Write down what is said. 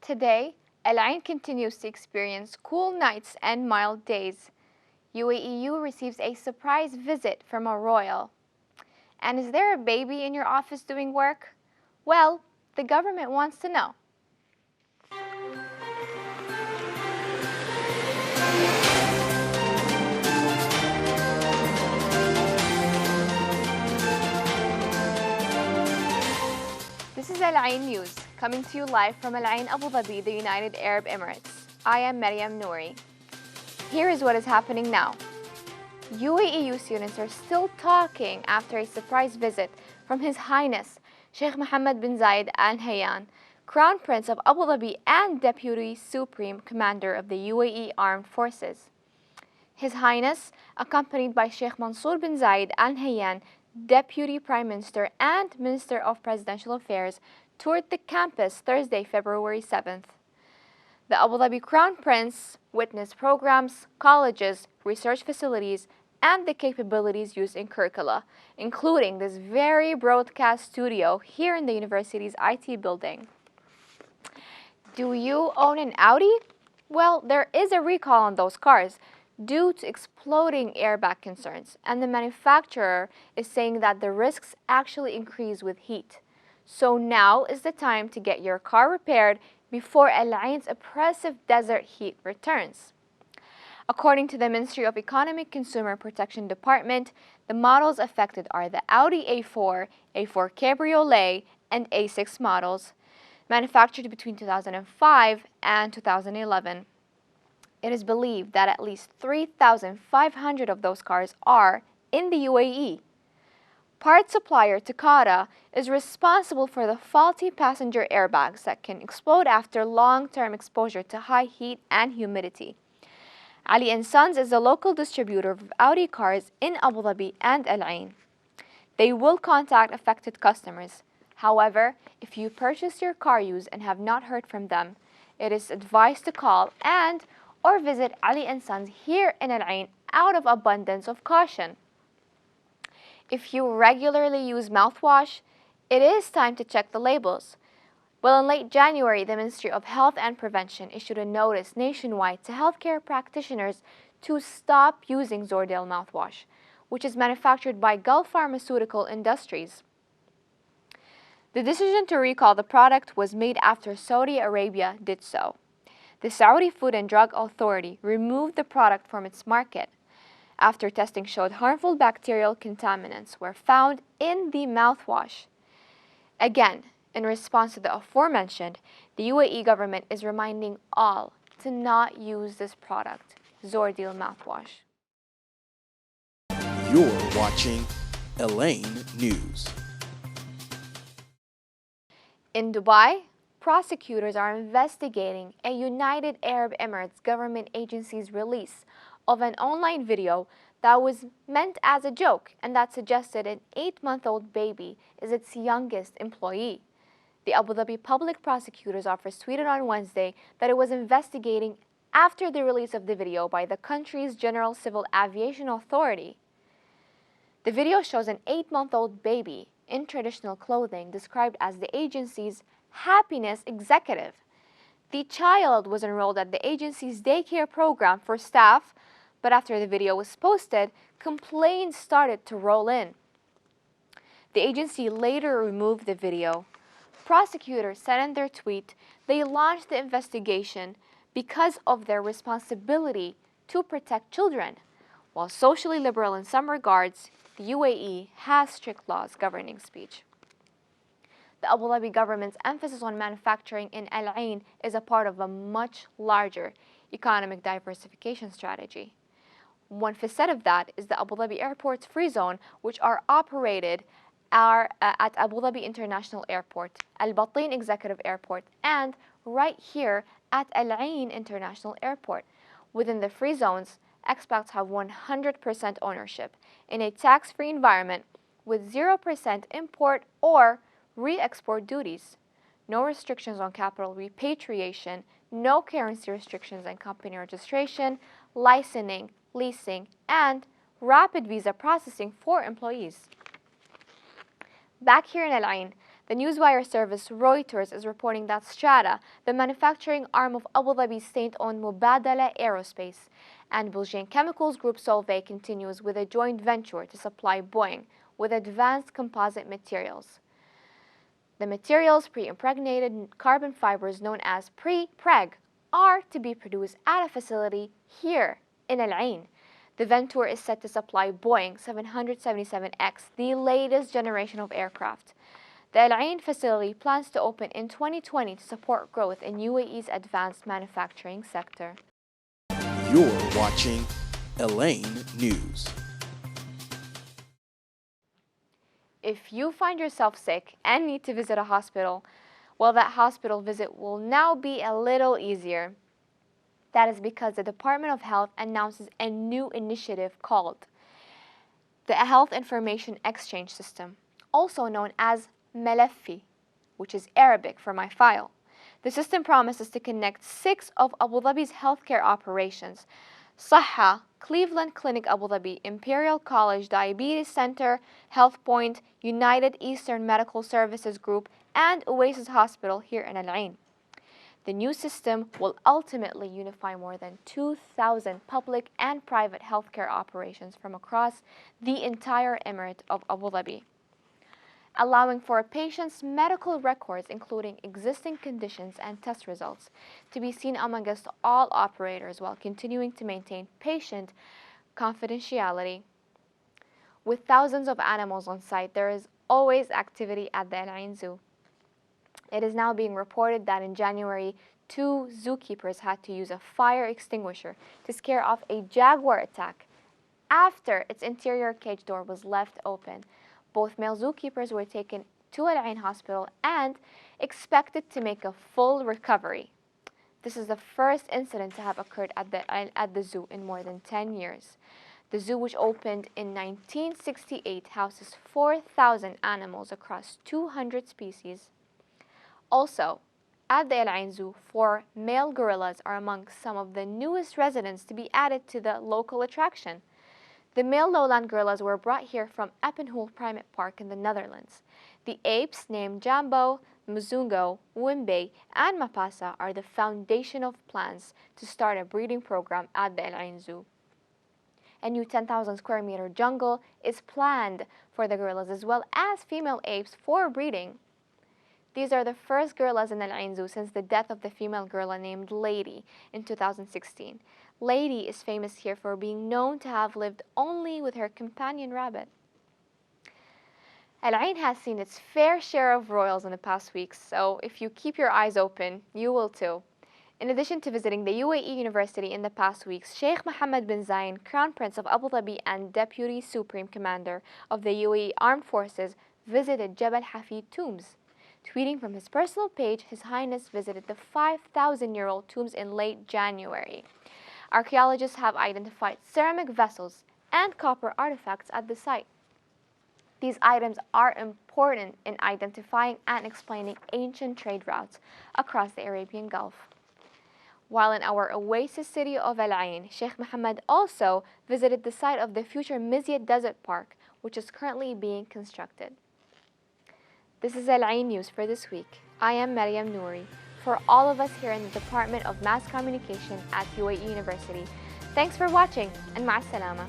Today, Al Ain continues to experience cool nights and mild days. UAEU receives a surprise visit from a royal. And is there a baby in your office doing work? Well, the government wants to know. This is Al Ain News, coming to you live from Al Ain, Abu Dhabi, the United Arab Emirates. I am Maryam Nouri. Here is what is happening now. UAEU students are still talking after a surprise visit from His Highness Sheikh Mohammed bin Zayed Al Nahyan, Crown Prince of Abu Dhabi and Deputy Supreme Commander of the UAE Armed Forces. His Highness, accompanied by Sheikh Mansour bin Zayed Al Nahyan, Deputy Prime Minister and Minister of Presidential Affairs, toured the campus Thursday, February 7th. The Abu Dhabi Crown Prince witnessed programs, colleges, research facilities, and the capabilities used in curricula, including this very broadcast studio here in the university's IT building. Do you own an Audi? Well, there is a recall on those cars due to exploding airbag concerns, and the manufacturer is saying that the risks actually increase with heat. So now is the time to get your car repaired before Al Ain's oppressive desert heat returns. According to the Ministry of Economic Consumer Protection Department, the models affected are the Audi A4, A4 Cabriolet, and A6 models, manufactured between 2005 and 2011. It is believed that at least 3,500 of those cars are in the UAE. Part supplier Takata is responsible for the faulty passenger airbags that can explode after long-term exposure to high heat and humidity. Ali & Sons is the local distributor of Audi cars in Abu Dhabi and Al Ain. They will contact affected customers. However, if you purchase your car used and have not heard from them, it is advised to call or visit Ali & Sons here in Al Ain out of abundance of caution. If you regularly use mouthwash, it is time to check the labels. Well, in late January, the Ministry of Health and Prevention issued a notice nationwide to healthcare practitioners to stop using Zordale mouthwash, which is manufactured by Gulf Pharmaceutical Industries. The decision to recall the product was made after Saudi Arabia did so. The Saudi Food and Drug Authority removed the product from its market after testing showed harmful bacterial contaminants were found in the mouthwash. Again, in response to the aforementioned, the UAE government is reminding all to not use this product, Zordale mouthwash. You're watching Al Ain News. In Dubai, prosecutors are investigating a United Arab Emirates government agency's release of an online video that was meant as a joke and that suggested an 8-month-old baby is its youngest employee. The Abu Dhabi Public Prosecutor's Office tweeted on Wednesday that it was investigating after the release of the video by the country's General Civil Aviation Authority. The video shows an 8-month-old baby in traditional clothing described as the agency's happiness executive. The child was enrolled at the agency's daycare program for staff, but after the video was posted, complaints started to roll in. The agency later removed the video. Prosecutors said in their tweet they launched the investigation because of their responsibility to protect children. While socially liberal in some regards, the UAE has strict laws governing speech. The Abu Dhabi government's emphasis on manufacturing in Al Ain is a part of a much larger economic diversification strategy. One facet of that is the Abu Dhabi Airport's free zone, which are operated at Abu Dhabi International Airport, Al Bateen Executive Airport, and right here at Al Ain International Airport. Within the free zones, expats have 100% ownership in a tax-free environment with 0% import or re-export duties, no restrictions on capital repatriation, no currency restrictions on company registration, licensing, leasing, and rapid visa processing for employees. Back here in Al Ain, The newswire service Reuters is reporting that Strata, the manufacturing arm of Abu Dhabi's state-owned Mubadala Aerospace, and Bulgarian Chemicals Group Solvay continues with a joint venture to supply Boeing with advanced composite materials. The materials, pre-impregnated carbon fibers known as pre-preg, are to be produced at a facility here in Al Ain. The venture is set to supply Boeing 777X, the latest generation of aircraft. The Al Ain facility plans to open in 2020 to support growth in UAE's advanced manufacturing sector. You're watching Ain News. If you find yourself sick and need to visit a hospital, well, that hospital visit will now be a little easier. That is because the Department of Health announces a new initiative called the Health Information Exchange System, also known as Malaffi, which is Arabic for my file. The system promises to connect 6 of Abu Dhabi's healthcare operations: Sahha, Cleveland Clinic Abu Dhabi, Imperial College Diabetes Center, Health Point, United Eastern Medical Services Group, and Oasis Hospital here in Al Ain. The new system will ultimately unify more than 2,000 public and private healthcare operations from across the entire Emirate of Abu Dhabi, allowing for a patient's medical records, including existing conditions and test results, to be seen amongst all operators while continuing to maintain patient confidentiality. With thousands of animals on site, there is always activity at the Ain Zoo. It is now being reported that in January, 2 zookeepers had to use a fire extinguisher to scare off a jaguar attack after its interior cage door was left open. Both male zookeepers were taken to Al Ain Hospital and expected to make a full recovery. This is the first incident to have occurred at the zoo in more than 10 years. The zoo, which opened in 1968, houses 4,000 animals across 200 species. Also, at the Al Ain Zoo, 4 male gorillas are among some of the newest residents to be added to the local attraction. The male lowland gorillas were brought here from Eppenhoel Primate Park in the Netherlands. The apes named Jambo, Mzungo, Wimbe, and Mapasa are the foundation of plans to start a breeding program at the Al Ain Zoo. A new 10,000 square meter jungle is planned for the gorillas as well as female apes for breeding. These are the first gorillas in Al Ain Zoo since the death of the female gorilla named Lady in 2016. Lady is famous here for being known to have lived only with her companion rabbit. Al Ain has seen its fair share of royals in the past weeks, so if you keep your eyes open, you will too. In addition to visiting the UAE University in the past weeks, Sheikh Mohammed bin Zayed, Crown Prince of Abu Dhabi and Deputy Supreme Commander of the UAE Armed Forces, visited Jabal Hafid tombs. Tweeting from his personal page, His Highness visited the 5,000-year-old tombs in late January. Archaeologists have identified ceramic vessels and copper artifacts at the site. These items are important in identifying and explaining ancient trade routes across the Arabian Gulf. While in our oasis city of Al Ain, Sheikh Mohammed also visited the site of the future Mizyat Desert Park, which is currently being constructed. This is Al Ain News for this week. I am Maryam Nouri. For all of us here in the Department of Mass Communication at UAE University, thanks for watching and ma'as salama.